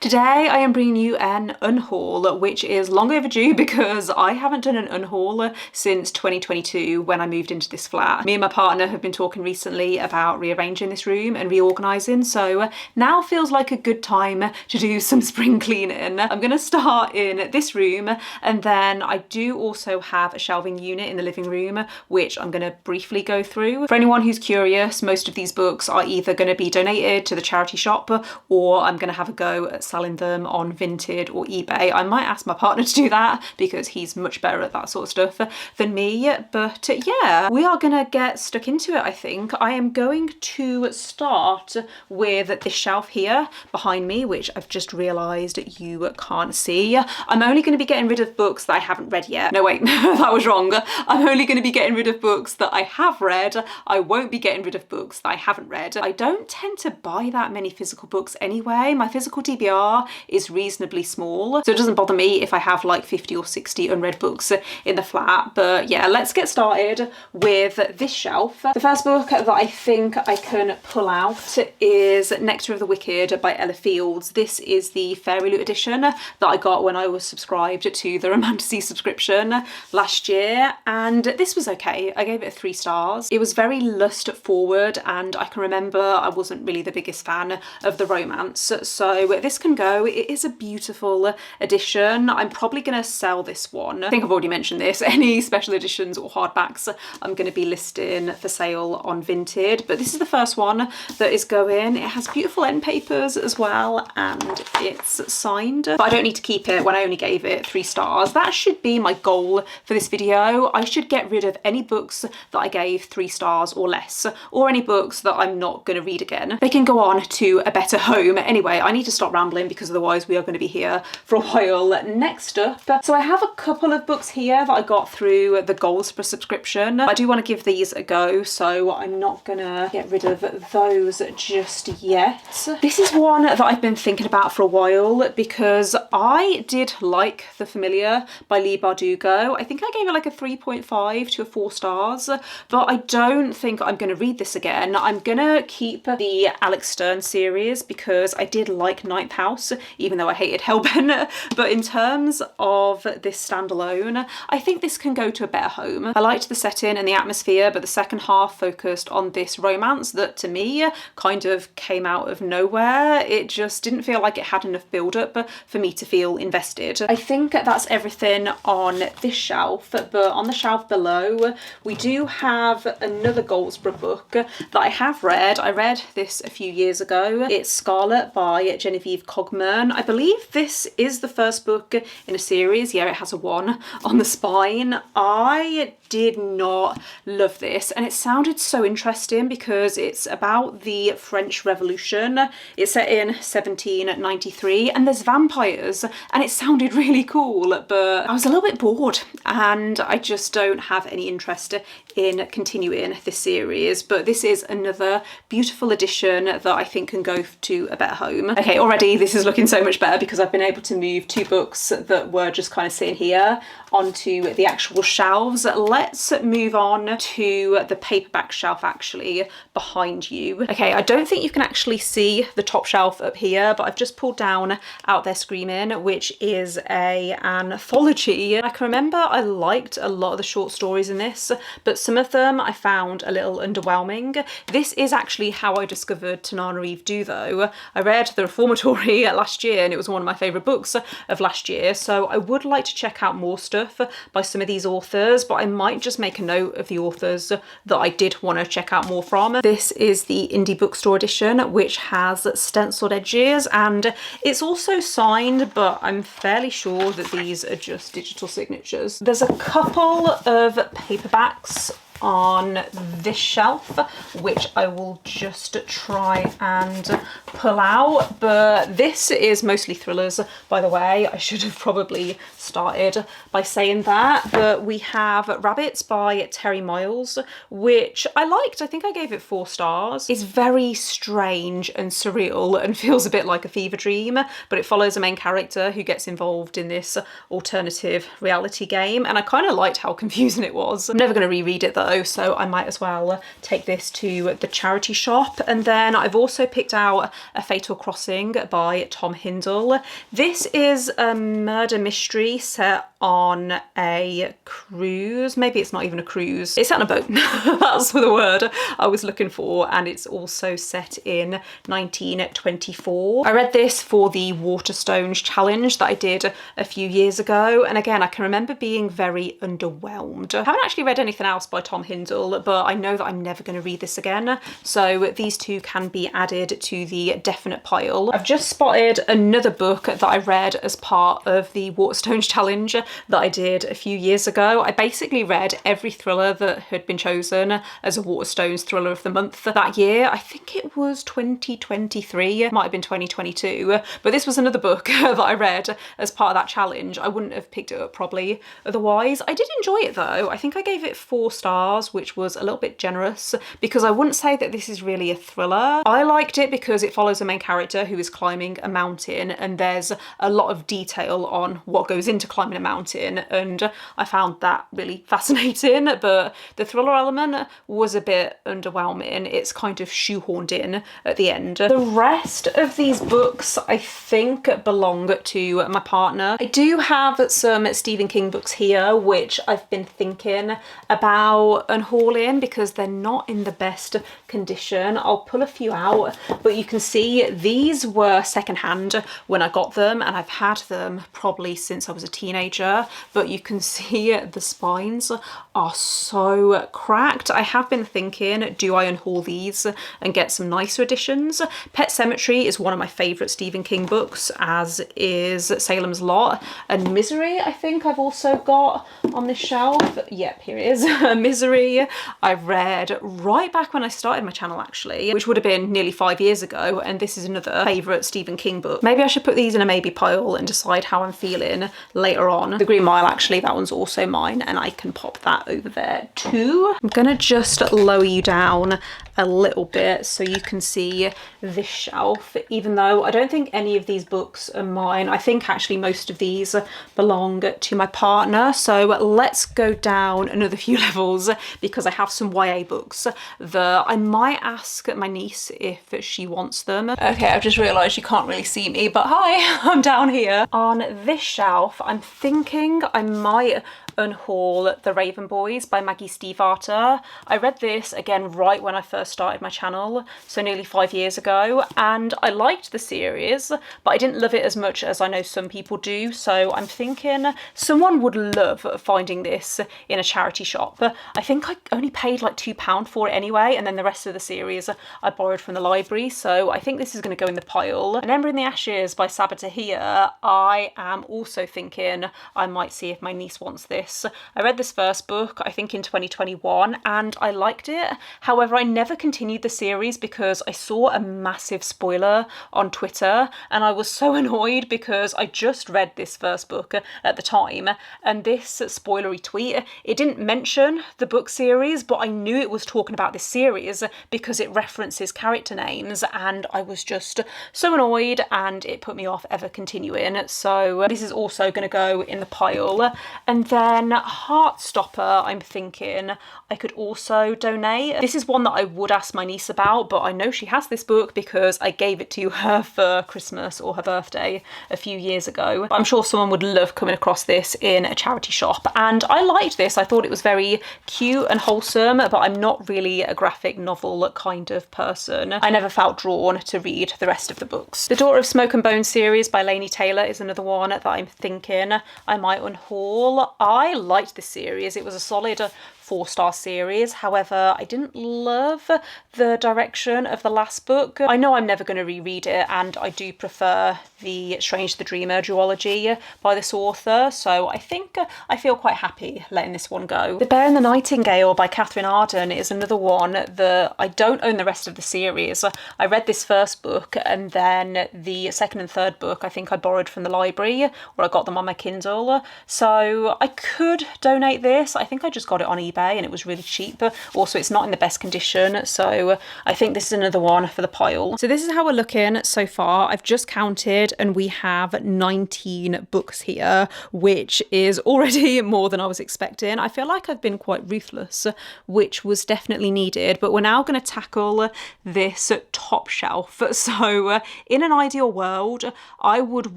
Today I am bringing you an unhaul, which is long overdue because I haven't done an unhaul since 2022 when I moved into this flat. Me and my partner have been talking recently about rearranging this room and reorganising, so now feels like a good time to do some spring cleaning. I'm going to start in this room, and then I do also have a shelving unit in the living room which I'm going to briefly go through. For anyone who's curious, most of these books are either going to be donated to the charity shop or I'm going to have a go at selling them on Vinted or eBay. I might ask my partner to do that because he's much better at that sort of stuff than me. But yeah, we are gonna get stuck into it, I think. I am going to start with this shelf here behind me, which I've just realised you can't see. I'm only going to be getting rid of books that I haven't read yet. No, wait, that was wrong. I'm only going to be getting rid of books that I have read. I won't be getting rid of books that I haven't read. I don't tend to buy that many physical books anyway. My physical TBR is reasonably small, so it doesn't bother me if I have like 50 or 60 unread books in the flat. But yeah, let's get started with this shelf. The first book that I think I can pull out is Nectar of the Wicked by Ella Fields. This is the Fairy Loot edition that I got when I was subscribed to the Romantasy subscription last year, and this was okay. I gave it 3 stars. It was very lust forward, and I can remember I wasn't really the biggest fan of the romance, so this can go. It is a beautiful edition. I'm probably going to sell this one. I think I've already mentioned this. Any special editions or hardbacks I'm going to be listing for sale on Vinted, but this is the first one that is going. It has beautiful end papers as well, and it's signed, but I don't need to keep it when I only gave it 3 stars. That should be my goal for this video. I should get rid of any books that I gave 3 stars or less, or any books that I'm not going to read again. They can go on to a better home. Anyway, I need to stop rambling because otherwise we are going to be here for a while. Next up, so I have a couple of books here that I got through the Goldsborough subscription. I do want to give these a go, so I'm not gonna get rid of those just yet. This is one that I've been thinking about for a while because I did like The Familiar by Leigh Bardugo. I think I gave it like a 3.5 to 4 stars, but I don't think I'm going to read this again. I'm gonna keep the Alex Stern series because I did like Ninth House, even though I hated Hellbent. But in terms of this standalone, I think this can go to a better home. I liked the setting and the atmosphere, but the second half focused on this romance that to me kind of came out of nowhere. It just didn't feel like it had enough build up for me to feel invested. I think that's everything on this shelf, but on the shelf below we do have another Goldsborough book that I have read. I read this a few years ago. It's Scarlet by Genevieve Cogman. I believe this is the first book in a series. Yeah, it has a 1 on the spine. I did not love this, and it sounded so interesting because it's about the French Revolution. It's set in 1793 and there's vampires, and it sounded really cool, but I was a little bit bored and I just don't have any interest in continuing this series. But this is another beautiful edition that I think can go to a better home. Okay, already this is looking so much better because I've been able to move 2 books that were just kind of sitting here onto the actual shelves. Let's move on to the paperback shelf actually behind you. Okay, I don't think you can actually see the top shelf up here, but I've just pulled down Out There Screaming, which is an anthology. I can remember I liked a lot of the short stories in this, but some of them I found a little underwhelming. This is actually how I discovered Tanana Eve Do though. I read The Reformatory last year and it was one of my favourite books of last year, so I would like to check out more stuff by some of these authors, but I might just make a note of the authors that I did want to check out more from. This is the indie bookstore edition, which has stenciled edges, and it's also signed, but I'm fairly sure that these are just digital signatures. There's a couple of paperbacks on this shelf which I will just try and pull out, but this is mostly thrillers, by the way. I should have probably started by saying that. But we have Rabbits by Terry Miles, which I liked. I think I gave it 4 stars. It's very strange and surreal and feels a bit like a fever dream, but it follows a main character who gets involved in this alternative reality game, and I kind of liked how confusing it was. I'm never going to reread it though. though, so I might as well take this to the charity shop. And then I've also picked out A Fatal Crossing by Tom Hindle. This is a murder mystery set on a cruise. Maybe it's not even a cruise. It's set on a boat. That's the word I was looking for. And it's also set in 1924. I read this for the Waterstones challenge that I did a few years ago. And again, I can remember being very underwhelmed. I haven't actually read anything else by Tom Hindle, but I know that I'm never going to read this again. So these two can be added to the definite pile. I've just spotted another book that I read as part of the Waterstones challenge that I did a few years ago. I basically read every thriller that had been chosen as a Waterstones thriller of the month that year. I think it was 2023, it might have been 2022, but this was another book that I read as part of that challenge. I wouldn't have picked it up probably otherwise. I did enjoy it though. I think I gave it 4 stars, which was a little bit generous because I wouldn't say that this is really a thriller. I liked it because it follows a main character who is climbing a mountain, and there's a lot of detail on what goes into climbing a mountain, and I found that really fascinating, but the thriller element was a bit underwhelming. It's kind of shoehorned in at the end. The rest of these books I think belong to my partner. I do have some Stephen King books here which I've been thinking about unhauling because they're not in the best condition. I'll pull a few out, but you can see these were secondhand when I got them, and I've had them probably since I was a teenager, but you can see the spines are so cracked. I have been thinking, do I unhaul these and get some nicer editions? Pet Sematary is one of my favourite Stephen King books, as is Salem's Lot, and Misery I think I've also got on this shelf. Yep, here it is. Misery I read right back when I started my channel actually, which would have been nearly 5 years ago, and this is another favourite Stephen King book. Maybe I should put these in a maybe pile and decide how I'm feeling later on. The Green Mile actually, that one's also mine, and I can pop that over there too. I'm gonna just lower you down a little bit so you can see this shelf, even though I don't think any of these books are mine. I think actually most of these belong to my partner. So let's go down another few levels because I have some YA books that I might ask my niece if she wants them. Okay, I've just realised you can't really see me, but hi, I'm down here. On this shelf, I'm thinking I might unhaul The Raven Boys by Maggie Stiefvater. I read this again right when I first started my channel, so nearly 5 years ago, and I liked the series, but I didn't love it as much as I know some people do, so I'm thinking someone would love finding this in a charity shop. I think I only paid like £2 for it anyway, and then the rest of the series I borrowed from the library, so I think this is going to go in the pile. An Ember in the Ashes by Sabaa Tahir, I am also thinking I might see if my niece wants this. I read this first book, I think in 2021, and I liked it. However, I never continued the series because I saw a massive spoiler on Twitter, and I was so annoyed because I just read this first book at the time, and this spoilery tweet, it didn't mention the book series, but I knew it was talking about this series because it references character names, and I was just so annoyed, and it put me off ever continuing. So this is also going to go in the pile. And then Heartstopper, I'm thinking I could also donate. This is one that I would ask my niece about, but I know she has this book because I gave it to her for Christmas or her birthday a few years ago. I'm sure someone would love coming across this in a charity shop, and I liked this. I thought it was very cute and wholesome, but I'm not really a graphic novel kind of person. I never felt drawn to read the rest of the books. The Daughter of Smoke and Bone series by Laini Taylor is another one that I'm thinking I might unhaul. I liked this series. It was a solid 4-star series. However, I didn't love the direction of the last book. I know I'm never going to reread it, and I do prefer the Strange the Dreamer duology by this author, so I think I feel quite happy letting this one go. The Bear and the Nightingale by Catherine Arden is another one that I don't own the rest of the series. I read this first book, and then the second and third book I think I borrowed from the library, or I got them on my Kindle, so I could donate this. I think I just got it on eBay eBay and it was really cheap. Also, it's not in the best condition, so I think this is another one for the pile. So this is how we're looking so far. I've just counted and we have 19 books here, which is already more than I was expecting. I feel like I've been quite ruthless, which was definitely needed, but we're now going to tackle this top shelf. So in an ideal world, I would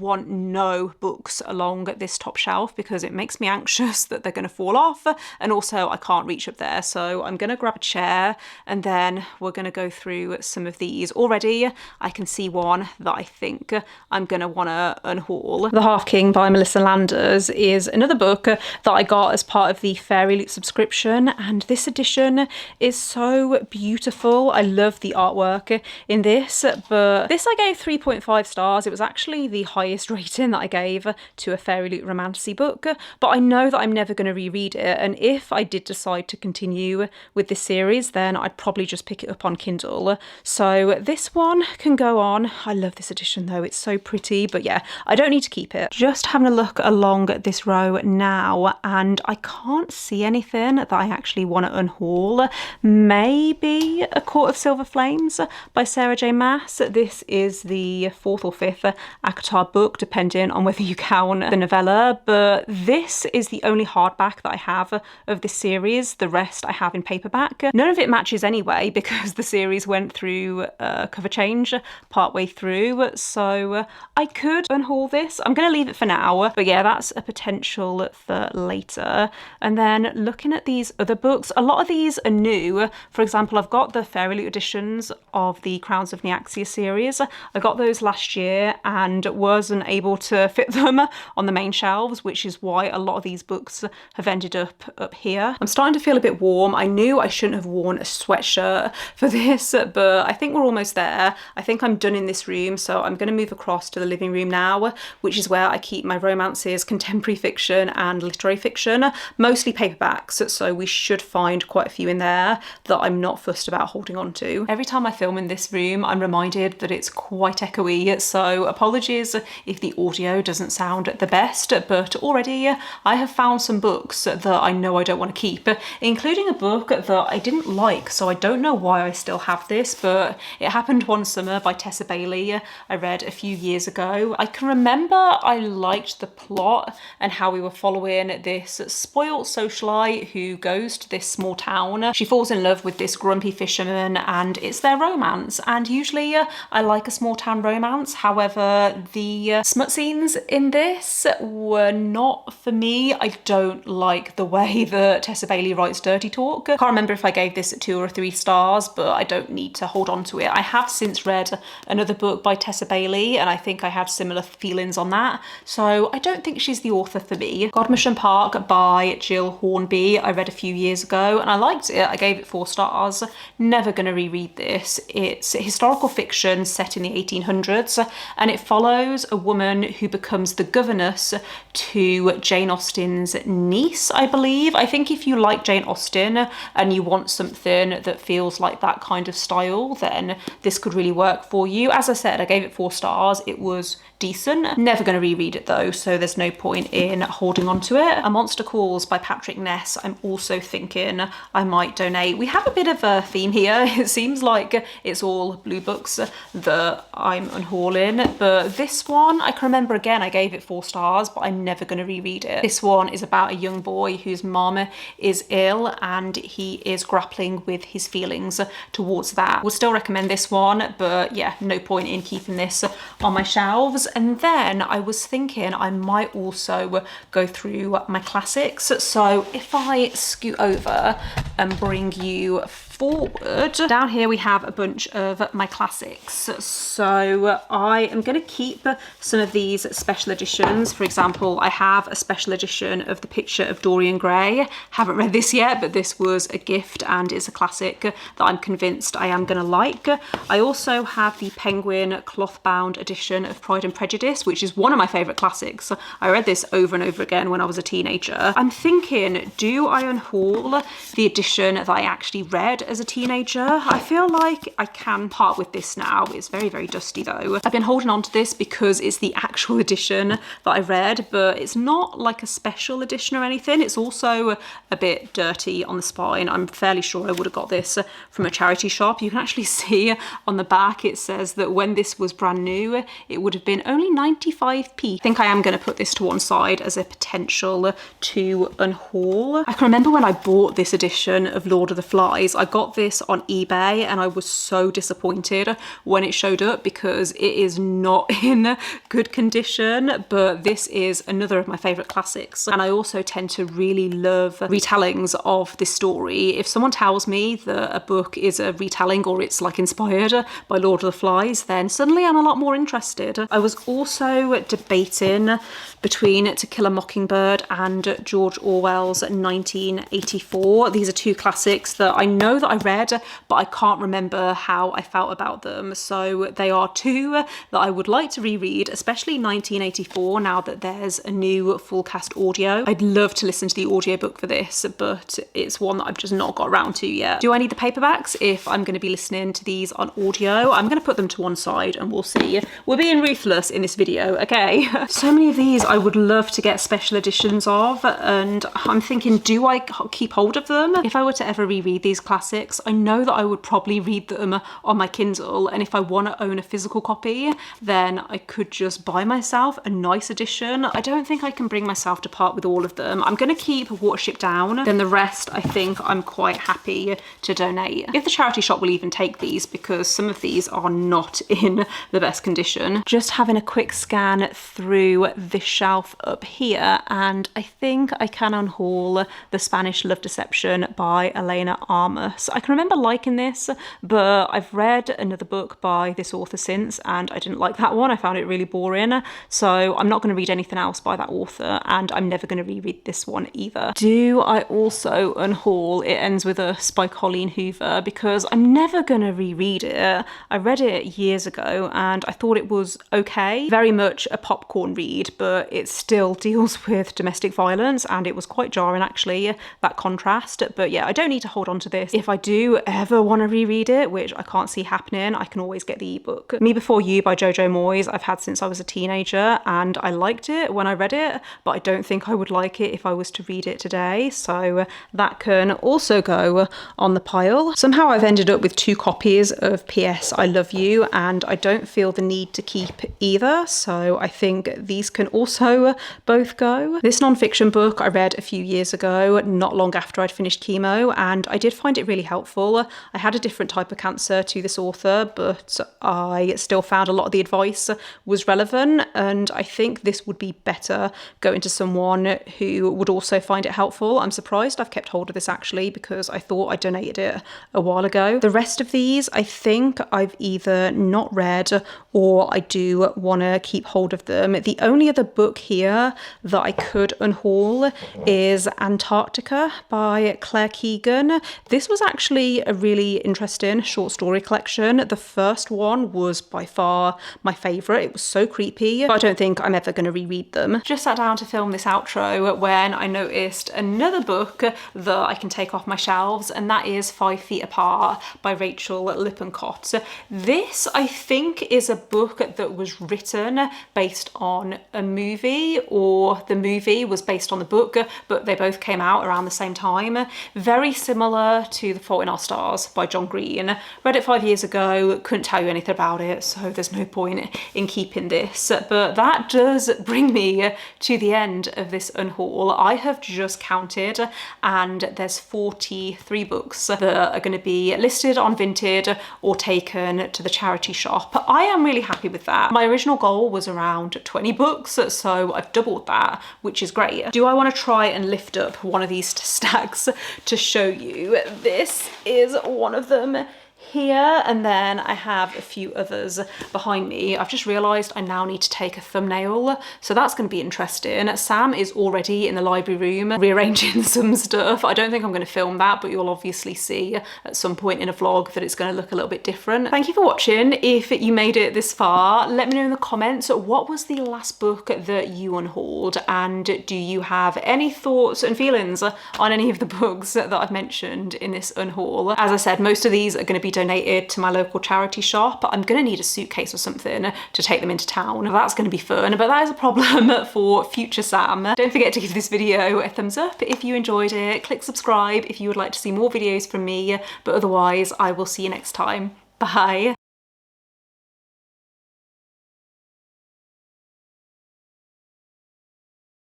want no books along this top shelf because it makes me anxious that they're going to fall off, and also I can't reach up there. So I'm going to grab a chair and then we're going to go through some of these. Already I can see one that I think I'm going to want to unhaul. The Half King by Melissa Landers is another book that I got as part of the Fairy Loot subscription, and this edition is so beautiful. I love the artwork in this, but this I gave 3.5 stars. It was actually the highest rating that I gave to a Fairy Loot romantasy book, but I know that I'm never going to reread it, and if I did decide to continue with this series, then I'd probably just pick it up on Kindle. So this one can go on. I love this edition though, it's so pretty, but yeah, I don't need to keep it. Just having a look along this row now, and I can't see anything that I actually want to unhaul. Maybe A Court of Silver Flames by Sarah J Maas. This is the 4th or 5th ACOTAR book, depending on whether you count the novella, but this is the only hardback that I have of this series. The rest I have in paperback. None of it matches anyway because the series went through a cover change partway through, so I could unhaul this. I'm going to leave it for now, but yeah, that's a potential for later. And then looking at these other books, a lot of these are new. For example, I've got the Fairy Loot editions of the Crowns of Nyaxia series. I got those last year and wasn't able to fit them on the main shelves, which is why a lot of these books have ended up here. I'm starting to feel a bit warm. I knew I shouldn't have worn a sweatshirt for this, but I think we're almost there. I think I'm done in this room, so I'm going to move across to the living room now, which is where I keep my romances, contemporary fiction and literary fiction, mostly paperbacks, so we should find quite a few in there that I'm not fussed about holding on to. Every time I film in this room, I'm reminded that it's quite echoey, so apologies if the audio doesn't sound the best, but already I have found some books that I know I don't want to keep, including a book that I didn't like, so I don't know why I still have this, but it happened one summer by Tessa Bailey. I read a few years ago. I can remember I liked the plot and how we were following this spoilt socialite who goes to this small town. She falls in love with this grumpy fisherman and it's their romance, and usually I like a small town romance. However, the smut scenes in this were not for me. I don't like the way that Tessa Bailey writes dirty talk. I can't remember if I gave this 2 or 3 stars, but I don't need to hold on to it. I have since read another book by Tessa Bailey and I think I have similar feelings on that, so I don't think she's the author for me. Godmersham Park by Jill Hornby I read a few years ago and I liked it. I gave it 4 stars. Never going to reread this. It's historical fiction set in the 1800s and it follows a woman who becomes the governess to Jane Austen's niece, I believe. I think if you like Jane Austen and you want something that feels like that kind of style, then this could really work for you. As I said, I gave it 4 stars. It was decent. Never going to reread it though, so there's no point in holding on to it. A Monster Calls by Patrick Ness, I'm also thinking I might donate. We have a bit of a theme here. It seems like it's all blue books that I'm unhauling, but this one, I can remember again, I gave it 4 stars, but I'm never going to reread it. This one is about a young boy whose mum is ill and he is grappling with his feelings towards that. Would still recommend this one, but yeah, no point in keeping this on my shelves. And then I was thinking I might also go through my classics. So if I scoot over and bring you forward, down here we have a bunch of my classics. So I am going to keep some of these special editions. For example, I have a special edition of The Picture of Dorian Gray. Haven't read this yet, but this was a gift and it's a classic that I'm convinced I am going to like. I also have the Penguin cloth-bound edition of Pride and Prejudice, which is one of my favourite classics. I read this over and over again when I was a teenager. I'm thinking, do I unhaul the edition that I actually read as a teenager. I feel like I can part with this now. It's very, very dusty though. I've been holding on to this because it's the actual edition that I read, but it's not like a special edition or anything. It's also a bit dirty on the spine. I'm fairly sure I would have got this from a charity shop. You can actually see on the back it says that when this was brand new, it would have been only 95p. I think I am going to put this to one side as a potential to unhaul. I can remember when I bought this edition of Lord of the Flies, I got this on eBay and I was so disappointed when it showed up because it is not in good condition, but this is another of my favourite classics. And I also tend to really love retellings of this story. If someone tells me that a book is a retelling or it's like inspired by Lord of the Flies, then suddenly I'm a lot more interested. I was also debating between To Kill a Mockingbird and George Orwell's 1984. These are two classics that I know that I read, but I can't remember how I felt about them. So they are two that I would like to reread, especially 1984, now that there's a new full cast audio. I'd love to listen to the audiobook for this, but it's one that I've just not got around to yet. Do I need the paperbacks if I'm going to be listening to these on audio? I'm going to put them to one side and we'll see. We're being ruthless in this video, okay? So many of these I would love to get special editions of, and I'm thinking, do I keep hold of them? If I were to ever reread these classics, I know that I would probably read them on my Kindle, and if I want to own a physical copy, then I could just buy myself a nice edition. I don't think I can bring myself to part with all of them. I'm going to keep Watership Down, then the rest I think I'm quite happy to donate. If the charity shop will even take these, because some of these are not in the best condition. Just having a quick scan through this shelf up here, and I think I can unhaul The Spanish Love Deception by Elena Armas. I can remember liking this, but I've read another book by this author since, and I didn't like that one. I found it really boring, so I'm not going to read anything else by that author, and I'm never going to reread this one either. Do I also unhaul It Ends With Us by Colleen Hoover, because I'm never going to reread it. I read it years ago and I thought it was okay. Very much a popcorn read, but it still deals with domestic violence, and it was quite jarring actually, that contrast. But yeah, I don't need to hold on to this. If I do ever want to reread it, which I can't see happening, I can always get the ebook. Me Before You by Jojo Moyes I've had since I was a teenager, and I liked it when I read it, but I don't think I would like it if I was to read it today, so that can also go on the pile. Somehow I've ended up with 2 copies of P.S. I Love You, and I don't feel the need to keep either, so I think these can also both go. This non-fiction book I read a few years ago, not long after I'd finished chemo, and I did find it really helpful. I had a different type of cancer to this author, but I still found a lot of the advice was relevant, and I think this would be better going to someone who would also find it helpful. I'm surprised I've kept hold of this actually, because I thought I donated it a while ago. The rest of these I think I've either not read or I do want to keep hold of them. The only other book here that I could unhaul is Antarctica by Claire Keegan. This was actually a really interesting short story collection. The first one was by far my favourite. It was so creepy, but I don't think I'm ever going to reread them. Just sat down to film this outro when I noticed another book that I can take off my shelves, and that is 5 Feet Apart by Rachel Lippincott. This, I think, is a book that was written based on a movie, or the movie was based on the book, but they both came out around the same time. Very similar to The Fault in Our Stars by John Green. Read it 5 years ago, couldn't tell you anything about it, so there's no point in keeping this. But that does bring me to the end of this unhaul. I have just counted, and there's 43 books that are going to be listed on Vinted or taken to the charity shop. I am really happy with that. My original goal was around 20 books, so I've doubled that, which is great. Do I want to try and lift up one of these stacks to show you? This is one of them here, and then I have a few others behind me. I've just realised I now need to take a thumbnail, so that's going to be interesting. Sam is already in the library room rearranging some stuff. I don't think I'm going to film that, but you'll obviously see at some point in a vlog that it's going to look a little bit different. Thank you for watching. If you made it this far, let me know in the comments what was the last book that you unhauled, and do you have any thoughts and feelings on any of the books that I've mentioned in this unhaul. As I said, most of these are going to be donated to my local charity shop. I'm going to need a suitcase or something to take them into town. That's going to be fun, but that is a problem for future Sam. Don't forget to give this video a thumbs up if you enjoyed it. Click subscribe if you would like to see more videos from me, but otherwise I will see you next time. Bye.